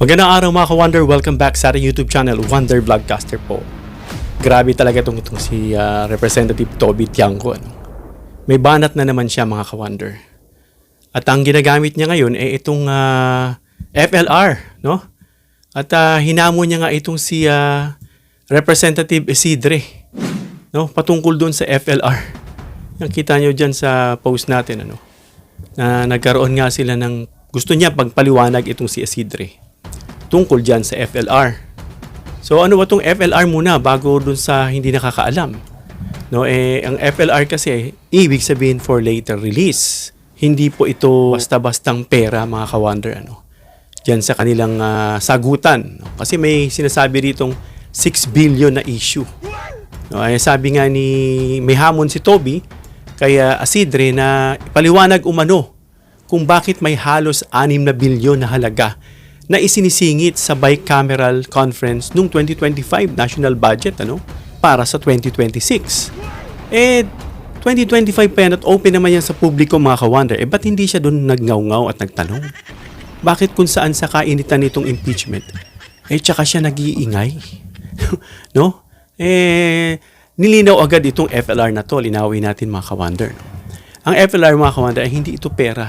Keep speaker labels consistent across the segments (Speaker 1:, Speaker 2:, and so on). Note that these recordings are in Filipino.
Speaker 1: Magandang araw mga ka-Wonder, welcome back sa ating YouTube channel, Wonder Vlogcaster po. Grabe talaga itong si Representative Toby Tiangco. May banat na naman siya mga ka-Wonder. At ang ginagamit niya ngayon ay itong FLR, no? At hinamon niya nga itong si Representative Isidre, no? Patungkol doon sa FLR. Yung kita niyo dyan sa post natin, na nagkaroon nga sila ng gusto niya pagpaliwanag itong si Isidre tungkol dyan sa FLR. So ano ba itong FLR muna bago dun sa hindi nakakaalam? No, ang FLR kasi ibig sabihin for later release. Hindi po ito basta-bastang pera mga ka-Wonder. Dyan sa kanilang sagutan. Kasi may sinasabi ritong 6 billion na issue. No, sabi nga may hamon si Toby kaya Isidre na paliwanag umano kung bakit may halos 6 na bilyon na halaga na isinisingit sa bicameral conference noong 2025 national budget para sa 2026. 2025 pa yan at open naman yan sa publiko mga ka-Wonder. Ba't hindi siya doon nagngaw-ngaw at nagtanong? Bakit kung saan sa kainitan nitong impeachment? Tsaka siya nag-iingay. No? Nilinaw agad itong FLR na to. Linawin natin mga ka-Wonder. Ang FLR mga ka-Wonder ay hindi ito pera.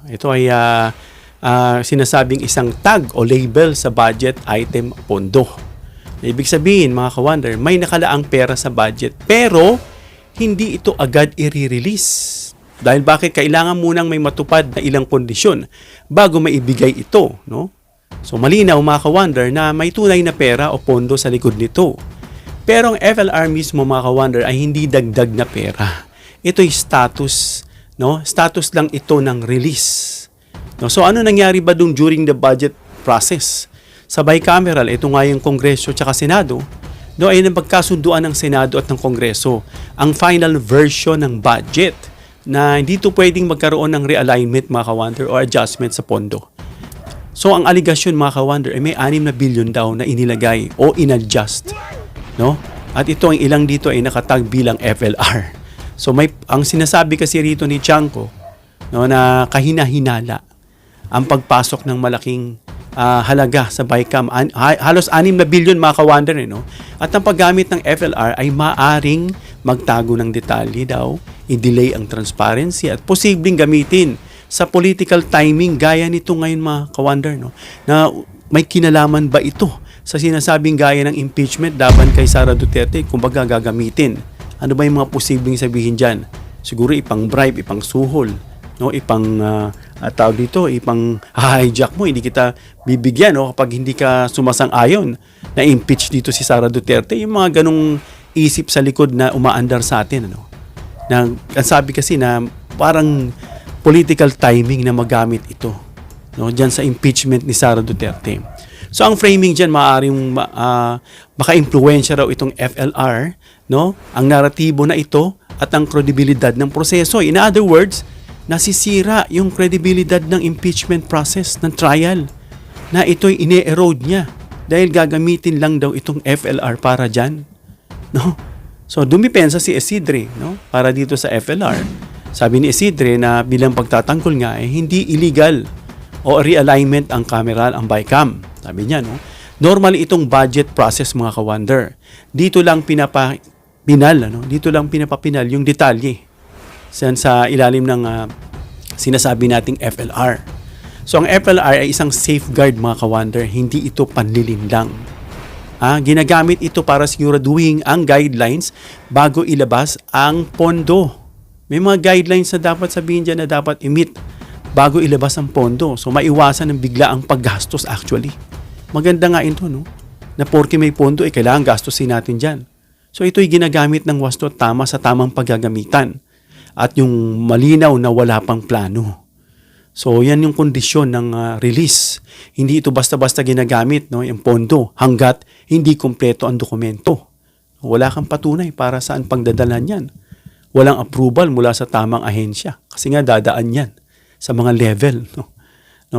Speaker 1: Ito ay sinasabing isang tag o label sa budget item pondo. Ibig sabihin mga ka-Wonder, may nakalaang pera sa budget pero hindi ito agad i-release. Dahil bakit? Kailangan munang may matupad na ilang kondisyon bago maibigay ito. No? So malinaw mga ka-Wonder na may tunay na pera o pondo sa likod nito. Pero ang FLR mismo mga ka-Wonder ay hindi dagdag na pera. Ito ay status. No? Status lang ito ng release. No, so ano nangyari ba dun during the budget process? Sa bicameral, ito nga yung Kongreso at Senado, ay napagkasunduan ng Senado at ng Kongreso ang final version ng budget na hindi ito pwedeng magkaroon ng realignment mga ka-Wonder o adjustment sa pondo. So ang aligasyon mga ka-Wonder ay may 6 na bilyon daw na inilagay o inadjust. No? At ito ang ilang dito ay nakatag bilang FLR. So ang sinasabi kasi rito ni Tiangco na kahina-hinala ang pagpasok ng malaking halaga sa BICAM. Halos 6 na bilyon mga ka-Wonder. At ang paggamit ng FLR ay maaring magtago ng detalye daw, i-delay ang transparency at posibleng gamitin sa political timing gaya nito ngayon mga ka-Wonder. Na may kinalaman ba ito sa sinasabing gaya ng impeachment laban kay Sara Duterte kung baga gagamitin? Ano ba yung mga posibleng sabihin dyan? Siguro ipang bribe, ipang suhol. Ipang tawag dito, ipang hijack mo, hindi kita bibigyan kapag hindi ka sumasang-ayon na impeach dito si Sara Duterte. Yung mga ganong isip sa likod na umaandar sa atin. Na sabi kasi na parang political timing na magamit ito diyan sa impeachment ni Sara Duterte. So ang framing diyan maaaring maka-impluwensya raw itong FLR, ang naratibo na ito at ang kredibilidad ng proseso. In other words, nasisira yung kredibilidad ng impeachment process, ng trial, na ito'y ine-erode niya dahil gagamitin lang daw itong FLR para dyan. So, dumipensa si Isidre para dito sa FLR. Sabi ni Isidre na bilang pagtatanggol nga, hindi illegal o realignment ang kameral, ang BICAM. Sabi niya, normally itong budget process mga ka-Wonder. Dito lang dito lang pinapapinal yung detalye sa ilalim ng sinasabi nating FLR. So ang FLR ay isang safeguard mga ka-Wonder, hindi ito panlilinlang. Ginagamit ito para siguraduhin ang guidelines bago ilabas ang pondo. May mga guidelines na dapat sabihin dyan na dapat i-meet bago ilabas ang pondo. So maiwasan ng bigla ang paggastos actually. Maganda nga ito, na porke may pondo, kailangan gastusin natin dyan. So ito'y ginagamit ng wasto tama sa tamang paggagamitan. At yung malinaw na wala pang plano. So, yan yung kondisyon ng release. Hindi ito basta-basta ginagamit, yung pondo, hanggat hindi kumpleto ang dokumento. Wala kang patunay para saan pagdadalan yan. Walang approval mula sa tamang ahensya. Kasi nga dadaan yan sa mga level.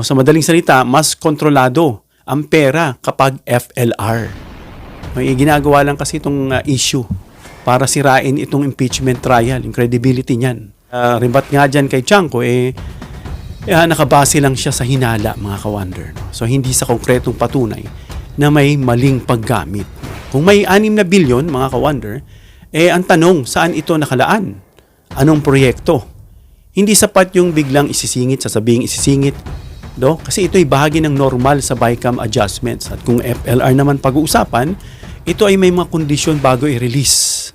Speaker 1: Sa madaling salita, mas kontrolado ang pera kapag FLR. Ginagawa lang kasi itong issue para sirain itong impeachment trial, yung credibility niyan. Rimbat nga dyan kay Tiangco, nakabase lang siya sa hinala, mga ka-wonder. No? So, hindi sa konkretong patunay na may maling paggamit. Kung may 6 na bilyon, mga ka-wonder, ang tanong, saan ito nakalaan? Anong proyekto? Hindi sapat yung biglang isisingit, sasabing isisingit, no? Kasi ito'y bahagi ng normal sa BICAM adjustments. At kung FLR naman pag-uusapan, ito ay may mga kondisyon bago i-release.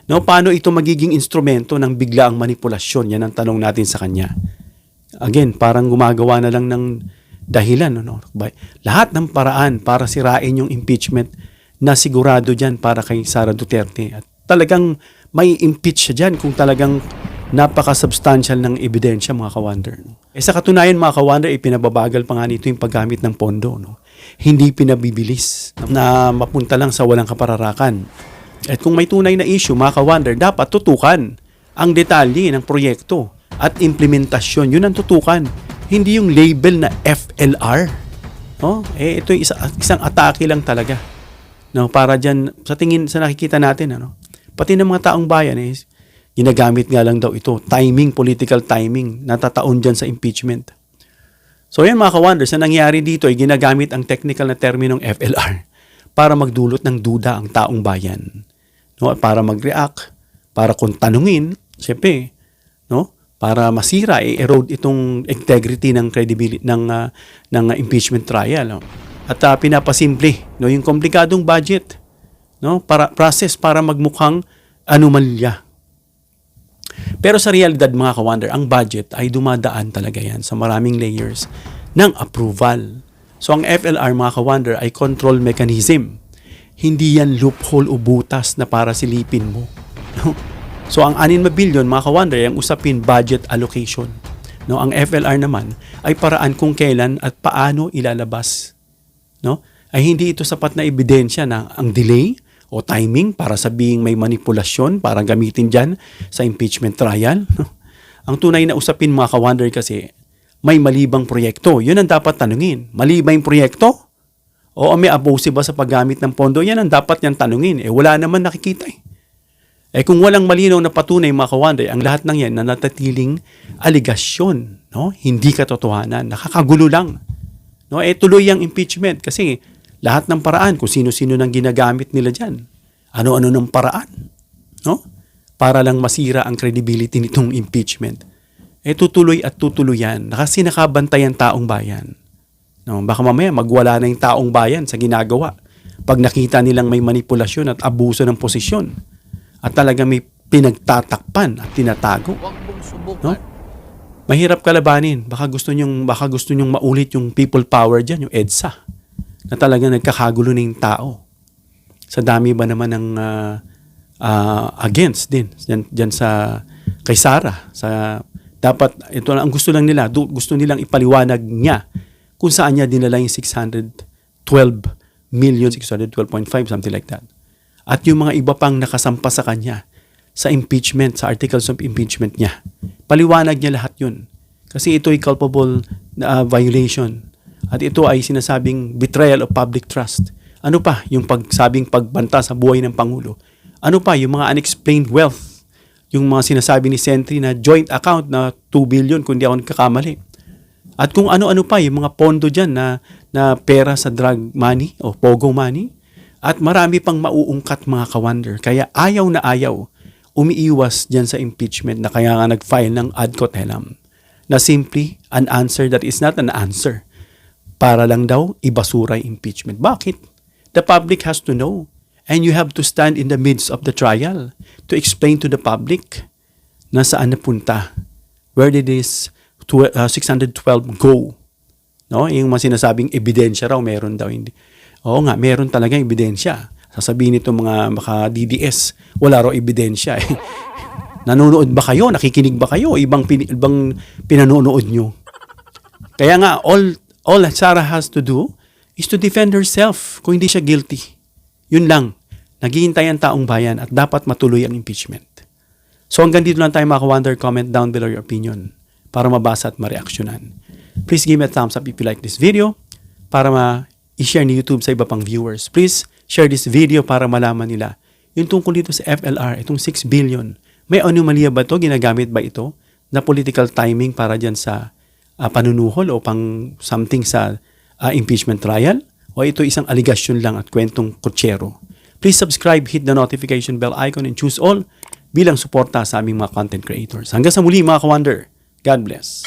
Speaker 1: No, paano ito magiging instrumento ng biglaang manipulasyon? Yan ang tanong natin sa kanya. Again, parang gumagawa na lang ng dahilan. No? Lahat ng paraan para sirain yung impeachment na sigurado dyan para kay Sara Duterte. At talagang may impeach siya dyan kung talagang napaka-substantial ng ebidensya, mga ka-wonder. Sa katunayan, mga ka-wonder, ipinababagal pa nga nito yung paggamit ng pondo. No? Hindi pinabibilis na mapunta lang sa walang kapararakan. At kung may tunay na issue, mga ka-wonder, dapat tutukan ang detalye ng proyekto at implementasyon. Yun ang tutukan. Hindi yung label na FLR. No? Ito yung isang atake lang talaga. No? Para dyan, sa tingin, sa nakikita natin, ano? Pati ng mga taong bayan, ginagamit nga lang daw ito. Timing, political timing, natataon dyan sa impeachment. So yan, mga ka-wonder, sa nangyari dito ay ginagamit ang technical na terminong FLR para magdulot ng duda ang taong bayan. No, para mag-react, para kung tanungin, siyempre, no, para masira, erode itong integrity ng credibility ng impeachment trial. No? At pinapasimple, no, yung komplikadong budget, no, para process para magmukhang anomalya. Pero sa realidad, mga ka-wonder, ang budget ay dumadaan talaga yan sa maraming layers ng approval. So ang FLR, mga ka-wonder, ay control mechanism. Hindi yan loophole o butas na para silipin mo. No? So, ang 6 na bilyon, mga ka-wonder, yung usapin budget allocation. No? Ang FLR naman ay paraan kung kailan at paano ilalabas. No? Ay hindi ito sapat na ebidensya na ang delay o timing para sabihing may manipulasyon para gamitin dyan sa impeachment trial. No? Ang tunay na usapin, mga ka-wonder, kasi may malibang proyekto. Yun ang dapat tanungin. Malibang proyekto? O may abuse ba sa paggamit ng pondo? Yan ang dapat niyang tanungin. Wala naman nakikita kung walang malinaw na patunay, mga ka-wonder, ang lahat ng yan na natatiling aligasyon, no? Hindi katotohanan, nakakagulo lang. No? Tuloy ang impeachment kasi lahat ng paraan, kung sino-sino nang ginagamit nila dyan. Ano-ano ng paraan, no? Para lang masira ang credibility nitong impeachment. Tutuloy at tutuloy yan kasi nakabantay ang taong bayan. No, baka mamaya magwala na yung taong bayan sa ginagawa pag nakita nilang may manipulasyon at abuso ng posisyon at talaga may pinagtatakpan at tinatago. No? Mahirap kalabanin. Baka gusto nyong maulit yung people power dyan, yung EDSA, na talaga nagkakagulo na yung tao. Sa dami ba naman ng against din dyan sa kay Sara. Dapat, ito ang gusto lang nila, gusto nilang ipaliwanag niya kung saan niya dinala yung 612 million, 612.5, something like that. At yung mga iba pang nakasampa sa kanya sa impeachment, sa articles of impeachment niya. Paliwanag niya lahat yun. Kasi ito ay culpable violation. At ito ay sinasabing betrayal of public trust. Ano pa? Yung pagsabing pagbanta sa buhay ng Pangulo. Ano pa? Yung mga unexplained wealth. Yung mga sinasabi ni Sentry na joint account na 2 billion kung di ako nagkakamali. At kung ano-ano pa, yung mga pondo dyan na pera sa drug money o pogo money. At marami pang mauungkat, mga ka-wonder. Kaya ayaw na ayaw umiiwas dyan sa impeachment na kaya nga nag-file ng ad cotelem na simply an answer that is not an answer. Para lang daw ibasura yung impeachment. Bakit? The public has to know. And you have to stand in the midst of the trial to explain to the public na saan napunta. Where did this 612 go? No? Yung mga sinasabing ebidensya raw, meron daw. Hindi. Oo nga, meron talagang ebidensya. Sasabihin nito mga DDS, wala raw ebidensya. Nanonood ba kayo? Nakikinig ba kayo? Ibang pinanonood nyo? Kaya nga, all Sara has to do is to defend herself kung hindi siya guilty. Yun lang. Naghihintay ang taong bayan at dapat matuloy ang impeachment. So hanggang dito lang tayo, mga ka-wonder. Comment down below your opinion para mabasa at mareaksyonan. Please give me a thumbs up if you like this video para i-share ni YouTube sa iba pang viewers. Please share this video para malaman nila yung tungkol dito sa FLR, itong 6 billion. May anomalya ba ito? Ginagamit ba ito na political timing para dyan sa panunuhol o pang something sa impeachment trial? O ito isang aligasyon lang at kwentong kutsero? Please subscribe, hit the notification bell icon, and choose all bilang suporta sa aming mga content creators. Hanggang sa muli mga ka-wonder. God bless.